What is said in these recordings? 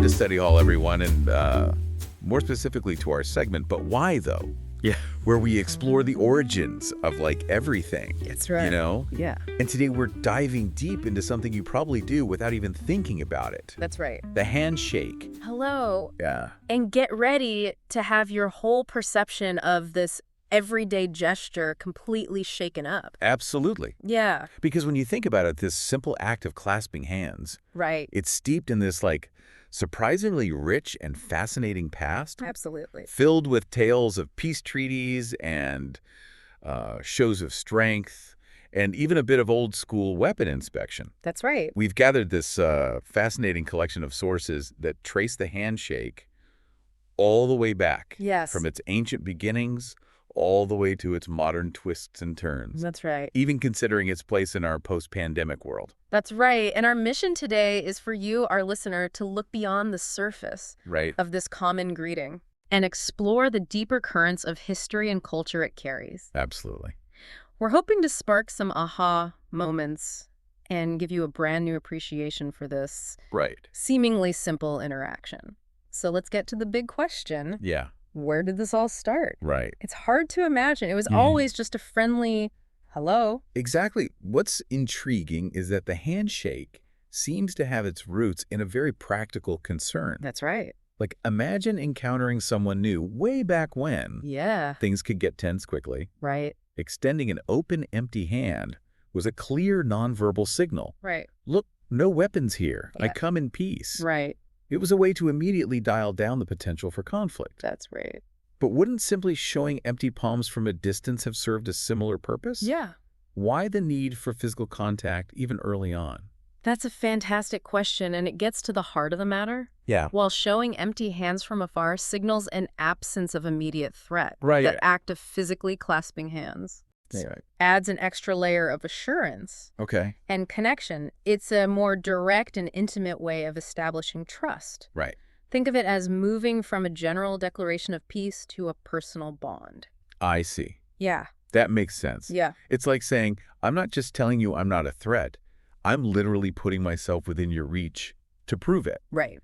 to Study Hall, everyone, and more specifically to our segment, But Why, though? Yeah. Where we explore the origins of, everything. That's right. You know? Yeah. And today we're diving deep into something you probably do without even thinking about it. That's right. The handshake. Hello. Yeah. And get ready to have your whole perception of this everyday gesture completely shaken up. Absolutely. Yeah. Because when you think about it, this simple act of clasping hands, Right. it's steeped in this, surprisingly rich and fascinating past. Absolutely. Filled with tales of peace treaties and shows of strength, and even a bit of old-school weapon inspection. That's right. We've gathered this fascinating collection of sources that trace the handshake all the way back. Yes. From its ancient beginnings all the way to its modern twists and turns. That's right. Even considering its place in our post-pandemic world. That's right. And our mission today is for you, our listener, to look beyond the surface of this common greeting and explore the deeper currents of history and culture it carries. Absolutely. We're hoping to spark some aha moments and give you a brand new appreciation for this seemingly simple interaction. So let's get to the big question. Yeah. Where did this all start? Right. It's hard to imagine. It was always just a friendly hello. Exactly. What's intriguing is that the handshake seems to have its roots in a very practical concern. That's right. Imagine encountering someone new way back when. Yeah. Things could get tense quickly. Right. Extending an open, empty hand was a clear nonverbal signal. Right. Look, no weapons here. Yeah. I come in peace. Right. It was a way to immediately dial down the potential for conflict. That's right. But wouldn't simply showing empty palms from a distance have served a similar purpose? Yeah. Why the need for physical contact even early on? That's a fantastic question, and it gets to the heart of the matter. Yeah. While showing empty hands from afar signals an absence of immediate threat. Right. That act of physically clasping hands adds an extra layer of assurance and connection. It's a more direct and intimate way of establishing trust. Right. Think of it as moving from a general declaration of peace to a personal bond. I see. Yeah. That makes sense. Yeah. It's like saying, I'm not just telling you I'm not a threat. I'm literally putting myself within your reach to prove it. Right.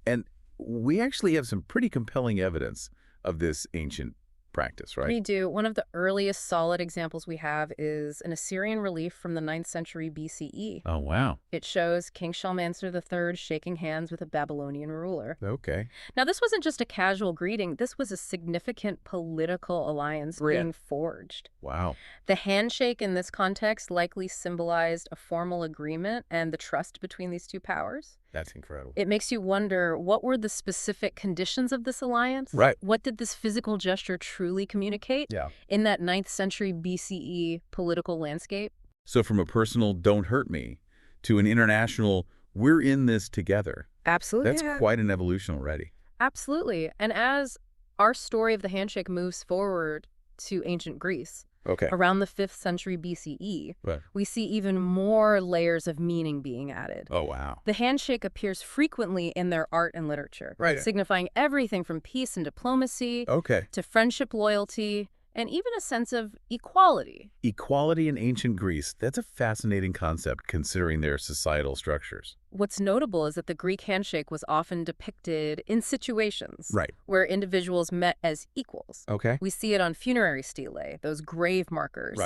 And we actually have some pretty compelling evidence of this ancient practice, right? We do. One of the earliest solid examples we have is an Assyrian relief from the 9th century BCE. Oh, wow. It shows King Shalmaneser III shaking hands with a Babylonian ruler. Okay. Now, this wasn't just a casual greeting. This was a significant political alliance being forged. Wow. The handshake in this context likely symbolized a formal agreement and the trust between these two powers. That's incredible. It makes you wonder, what were the specific conditions of this alliance? Right. What did this physical gesture truly communicate in that 9th century BCE political landscape? So from a personal don't hurt me to an international we're in this together. Absolutely. That's quite an evolution already. Absolutely. And as our story of the handshake moves forward to ancient Greece, around the 5th century BCE, we see even more layers of meaning being added. Oh, wow. The handshake appears frequently in their art and literature, signifying everything from peace and diplomacy to friendship, loyalty, and even a sense of equality. Equality in ancient Greece, that's a fascinating concept considering their societal structures. What's notable is that the Greek handshake was often depicted in situations where individuals met as equals. We see it on funerary stelae, those grave markers,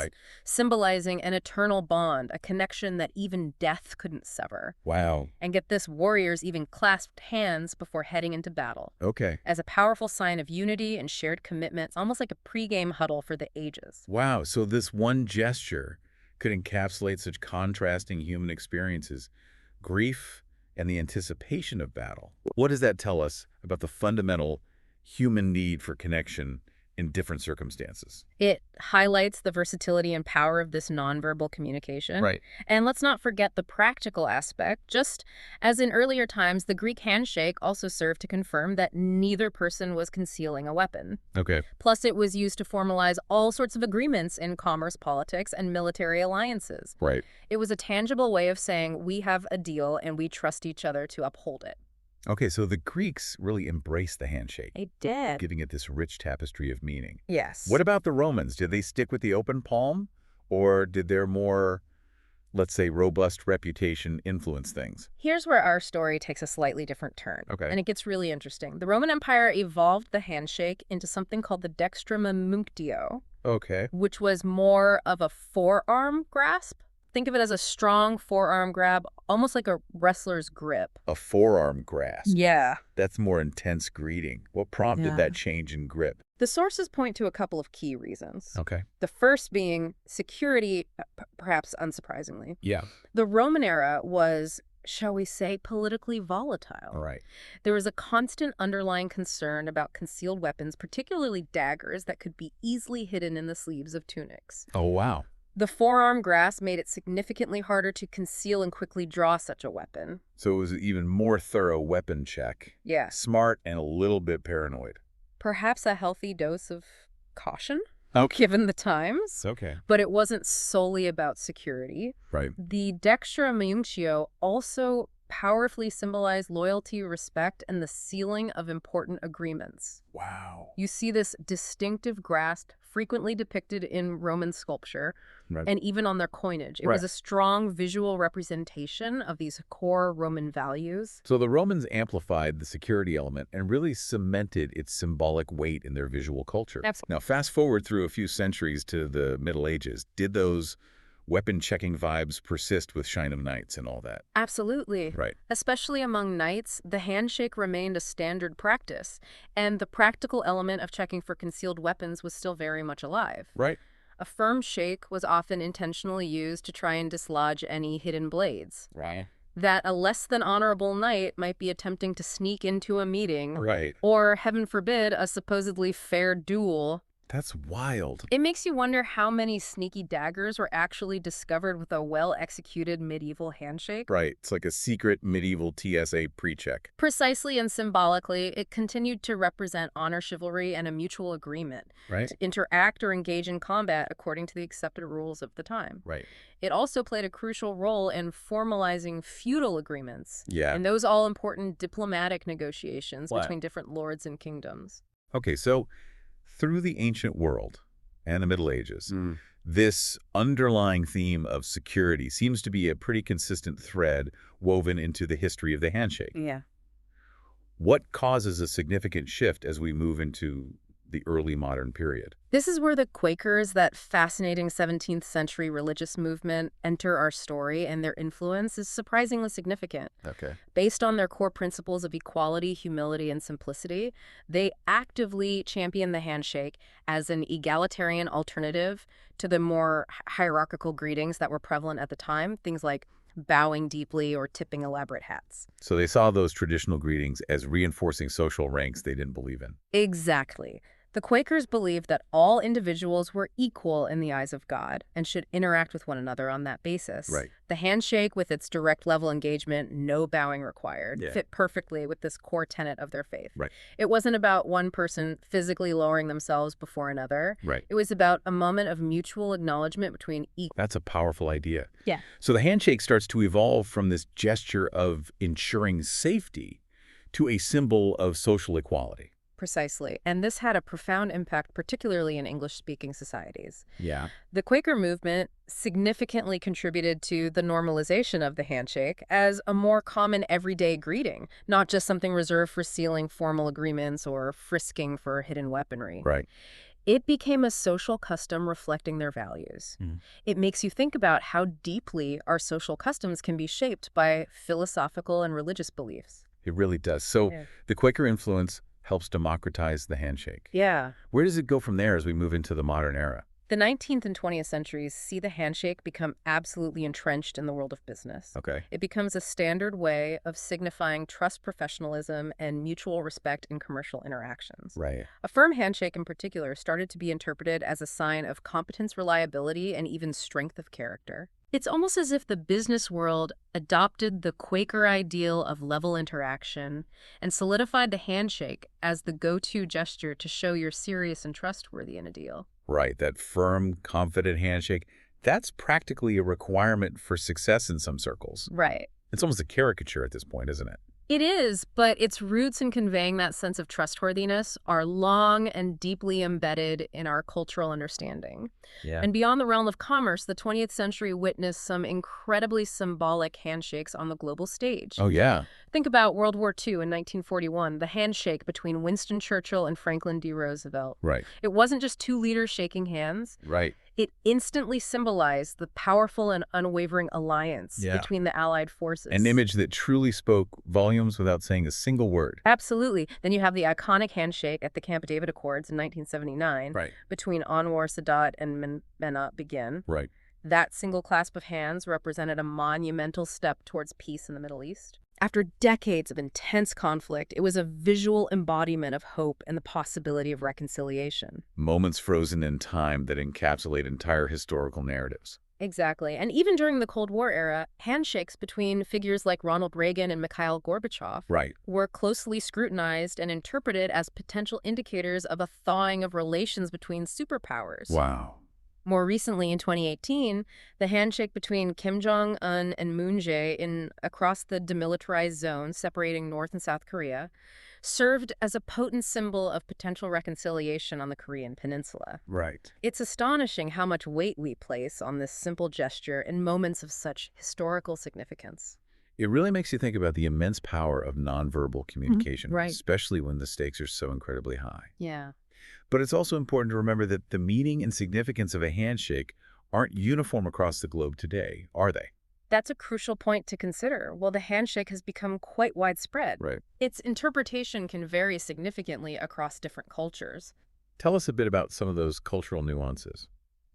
symbolizing an eternal bond, a connection that even death couldn't sever. Wow. And get this, warriors even clasped hands before heading into battle. As a powerful sign of unity and shared commitment, almost like a pregame huddle for the ages. Wow, so this one gesture could encapsulate such contrasting human experiences. Grief and the anticipation of battle. What does that tell us about the fundamental human need for connection in different circumstances? It highlights the versatility and power of this nonverbal communication. And let's not forget the practical aspect. Just as in earlier times, the Greek handshake also served to confirm that neither person was concealing a weapon. Plus, it was used to formalize all sorts of agreements in commerce, politics, and military alliances. It was a tangible way of saying, we have a deal and we trust each other to uphold it. Okay, so the Greeks really embraced the handshake. They did. Giving it this rich tapestry of meaning. Yes. What about the Romans? Did they stick with the open palm? Or did their more let's say, robust reputation influence things? Here's where our story takes a slightly different turn. Okay. And it gets really interesting. The Roman Empire evolved the handshake into something called the dextramamunctio, Okay. which was more of a forearm grasp. Think of it as a strong forearm grab, almost like a wrestler's grip. A forearm grasp. Yeah. That's more intense greeting. What prompted that change in grip? The sources point to a couple of key reasons. Okay. The first being security, perhaps unsurprisingly. Yeah. The Roman era was, shall we say, politically volatile. All right. There was a constant underlying concern about concealed weapons, particularly daggers that could be easily hidden in the sleeves of tunics. Oh, wow. The forearm grasp made it significantly harder to conceal and quickly draw such a weapon. So it was an even more thorough weapon check. Yeah. Smart and a little bit paranoid. Perhaps a healthy dose of caution, Okay. given the times. Okay. But it wasn't solely about security. Right. The dextramamunctio also powerfully symbolized loyalty, respect, and the sealing of important agreements. Wow. You see this distinctive grasp frequently depicted in Roman sculpture, Right. and even on their coinage. It Right. was a strong visual representation of these core Roman values. So the Romans amplified the security element and really cemented its symbolic weight in their visual culture. Absolutely. Now, fast forward through a few centuries to the Middle Ages. Did those weapon-checking vibes persist with Shine of Knights and all that? Absolutely. Right. Especially among knights, the handshake remained a standard practice, and the practical element of checking for concealed weapons was still very much alive. Right. A firm shake was often intentionally used to try and dislodge any hidden blades. Right. That a less than honorable knight might be attempting to sneak into a meeting, Right. or, heaven forbid, a supposedly fair duel. That's wild. It makes you wonder how many sneaky daggers were actually discovered with a well-executed medieval handshake. Right. It's like a secret medieval TSA pre-check. Precisely and symbolically, it continued to represent honor, chivalry, and a mutual agreement Right. to interact or engage in combat according to the accepted rules of the time. Right. It also played a crucial role in formalizing feudal agreements, Yeah. and those all-important diplomatic negotiations Wow. between different lords and kingdoms. Okay, so through the ancient world and the Middle Ages, this underlying theme of security seems to be a pretty consistent thread woven into the history of the handshake. Yeah. What causes a significant shift as we move into the early modern period? This is where the Quakers, that fascinating 17th century religious movement, enter our story, and their influence is surprisingly significant. Okay. Based on their core principles of equality, humility, and simplicity, they actively champion the handshake as an egalitarian alternative to the more hierarchical greetings that were prevalent at the time, things like bowing deeply or tipping elaborate hats. So they saw those traditional greetings as reinforcing social ranks they didn't believe in. Exactly. The Quakers believed that all individuals were equal in the eyes of God and should interact with one another on that basis. Right. The handshake, with its direct level engagement, no bowing required, Yeah. fit perfectly with this core tenet of their faith. Right. It wasn't about one person physically lowering themselves before another. Right. It was about a moment of mutual acknowledgement between equal. That's a powerful idea. Yeah. So the handshake starts to evolve from this gesture of ensuring safety to a symbol of social equality. Precisely. And this had a profound impact, particularly in English-speaking societies. Yeah. The Quaker movement significantly contributed to the normalization of the handshake as a more common everyday greeting, not just something reserved for sealing formal agreements or frisking for hidden weaponry. Right. It became a social custom reflecting their values. It makes you think about how deeply our social customs can be shaped by philosophical and religious beliefs. It really does. So the Quaker influence helps democratize the handshake. Yeah. Where does it go from there as we move into the modern era? The 19th and 20th centuries see the handshake become absolutely entrenched in the world of business. Okay. It becomes a standard way of signifying trust, professionalism, and mutual respect in commercial interactions. Right. A firm handshake in particular started to be interpreted as a sign of competence, reliability, and even strength of character. It's almost as if the business world adopted the Quaker ideal of level interaction and solidified the handshake as the go-to gesture to show you're serious and trustworthy in a deal. Right. That firm, confident handshake, that's practically a requirement for success in some circles. Right. It's almost a caricature at this point, isn't it? It is, but its roots in conveying that sense of trustworthiness are long and deeply embedded in our cultural understanding. Yeah. And beyond the realm of commerce, the 20th century witnessed some incredibly symbolic handshakes on the global stage. Oh, yeah. Think about World War II in 1941, the handshake between Winston Churchill and Franklin D. Roosevelt. Right. It wasn't just two leaders shaking hands. Right. It instantly symbolized the powerful and unwavering alliance Yeah. between the Allied forces. An image that truly spoke volumes without saying a single word. Absolutely. Then you have the iconic handshake at the Camp David Accords in 1979 Right. between Anwar Sadat and Menachem Begin. Right. That single clasp of hands represented a monumental step towards peace in the Middle East. After decades of intense conflict, it was a visual embodiment of hope and the possibility of reconciliation. Moments frozen in time that encapsulate entire historical narratives. Exactly. And even during the Cold War era, handshakes between figures like Ronald Reagan and Mikhail Gorbachev Right. were closely scrutinized and interpreted as potential indicators of a thawing of relations between superpowers. Wow. More recently, in 2018, the handshake between Kim Jong-un and Moon Jae across the demilitarized zone separating North and South Korea served as a potent symbol of potential reconciliation on the Korean peninsula. Right. It's astonishing how much weight we place on this simple gesture in moments of such historical significance. It really makes you think about the immense power of nonverbal communication, Right. especially when the stakes are so incredibly high. Yeah. But it's also important to remember that the meaning and significance of a handshake aren't uniform across the globe today, are they? That's a crucial point to consider. Well, the handshake has become quite widespread. Right. Its interpretation can vary significantly across different cultures. Tell us a bit about some of those cultural nuances.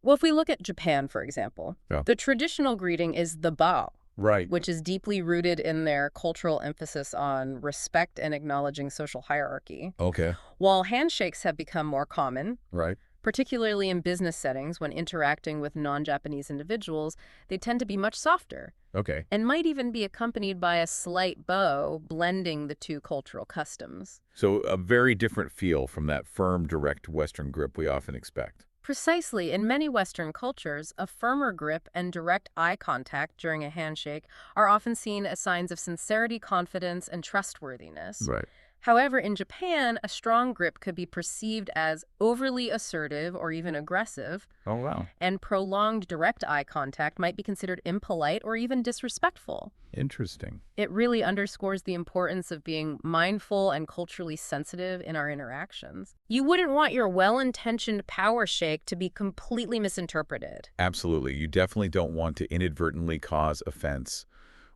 Well, if we look at Japan, for example, Yeah. the traditional greeting is the bow, Right. which is deeply rooted in their cultural emphasis on respect and acknowledging social hierarchy. Okay. While handshakes have become more common, Right. particularly in business settings when interacting with non-Japanese individuals, they tend to be much softer Okay. and might even be accompanied by a slight bow, blending the two cultural customs. So a very different feel from that firm, direct Western grip we often expect. Precisely. In many Western cultures, a firmer grip and direct eye contact during a handshake are often seen as signs of sincerity, confidence, and trustworthiness. Right. However, in Japan, a strong grip could be perceived as overly assertive or even aggressive, Oh, wow. and prolonged direct eye contact might be considered impolite or even disrespectful. Interesting. It really underscores the importance of being mindful and culturally sensitive in our interactions. You wouldn't want your well-intentioned power shake to be completely misinterpreted. Absolutely. You definitely don't want to inadvertently cause offense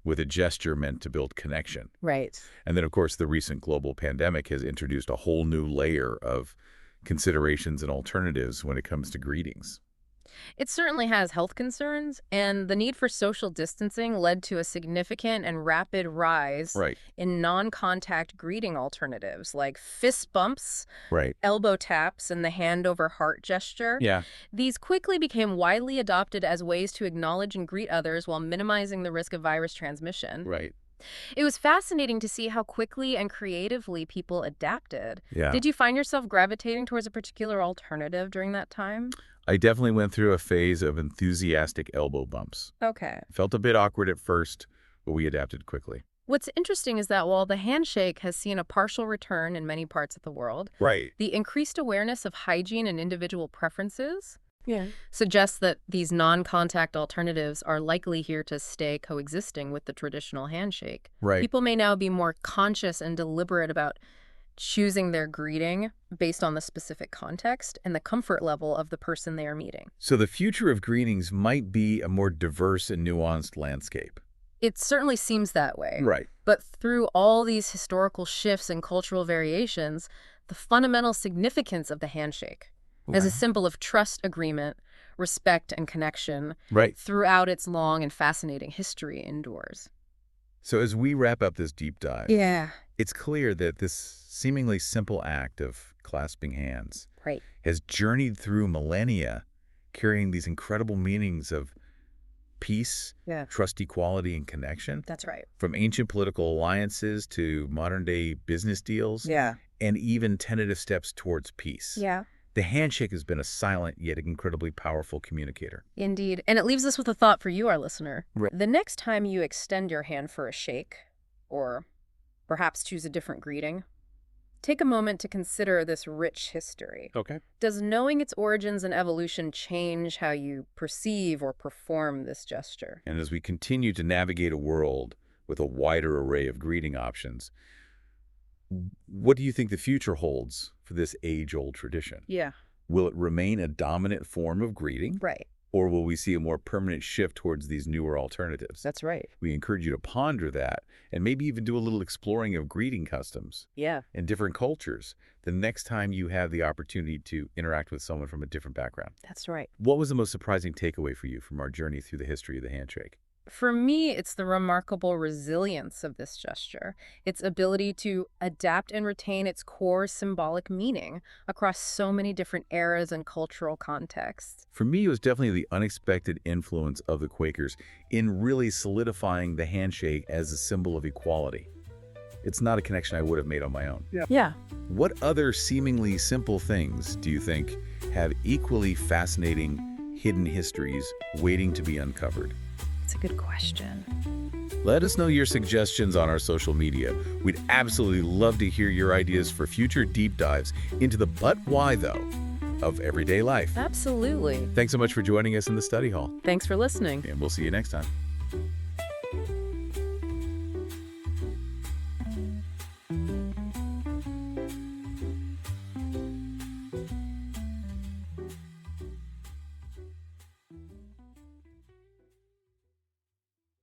with a gesture meant to build connection. Right. And then, of course, the recent global pandemic has introduced a whole new layer of considerations and alternatives when it comes to greetings. It certainly has health concerns, and the need for social distancing led to a significant and rapid rise Right. in non-contact greeting alternatives like fist bumps, Right. elbow taps, and the hand over heart gesture. Yeah. These quickly became widely adopted as ways to acknowledge and greet others while minimizing the risk of virus transmission. Right. It was fascinating to see how quickly and creatively people adapted. Yeah. Did you find yourself gravitating towards a particular alternative during that time? I definitely went through a phase of enthusiastic elbow bumps. Okay. Felt a bit awkward at first, but we adapted quickly. What's interesting is that while the handshake has seen a partial return in many parts of the world, Right. the increased awareness of hygiene and individual preferences suggests that these non-contact alternatives are likely here to stay coexisting with the traditional handshake. Right. People may now be more conscious and deliberate about choosing their greeting based on the specific context and the comfort level of the person they are meeting. So the future of greetings might be a more diverse and nuanced landscape. It certainly seems that way. Right. But through all these historical shifts and cultural variations, the fundamental significance of the handshake as a symbol of trust, agreement, respect, and connection Right. throughout its long and fascinating history endures. So as we wrap up this deep dive, Yeah. it's clear that this seemingly simple act of clasping hands Right. has journeyed through millennia, carrying these incredible meanings of peace, Yeah. trust, equality, and connection. That's right. From ancient political alliances to modern-day business deals, Yeah. and even tentative steps towards peace. Yeah. The handshake has been a silent yet incredibly powerful communicator. Indeed. And it leaves us with a thought for you, our listener. Right. The next time you extend your hand for a shake or perhaps choose a different greeting. Take a moment to consider this rich history. Okay. Does knowing its origins and evolution change how you perceive or perform this gesture? And as we continue to navigate a world with a wider array of greeting options, what do you think the future holds for this age-old tradition? Yeah. Will it remain a dominant form of greeting? Right. Or will we see a more permanent shift towards these newer alternatives? That's right. We encourage you to ponder that and maybe even do a little exploring of greeting customs Yeah. in different cultures the next time you have the opportunity to interact with someone from a different background. That's right. What was the most surprising takeaway for you from our journey through the history of the handshake? For me, it's the remarkable resilience of this gesture, its ability to adapt and retain its core symbolic meaning across so many different eras and cultural contexts. For me, it was definitely the unexpected influence of the Quakers in really solidifying the handshake as a symbol of equality. It's not a connection I would have made on my own. Yeah. What other seemingly simple things do you think have equally fascinating hidden histories waiting to be uncovered? It's a good question. Let us know your suggestions on our social media. We'd absolutely love to hear your ideas for future deep dives into the but why, though, of everyday life. Absolutely. Thanks so much for joining us in the study hall, Thanks for listening. and we'll see you next time.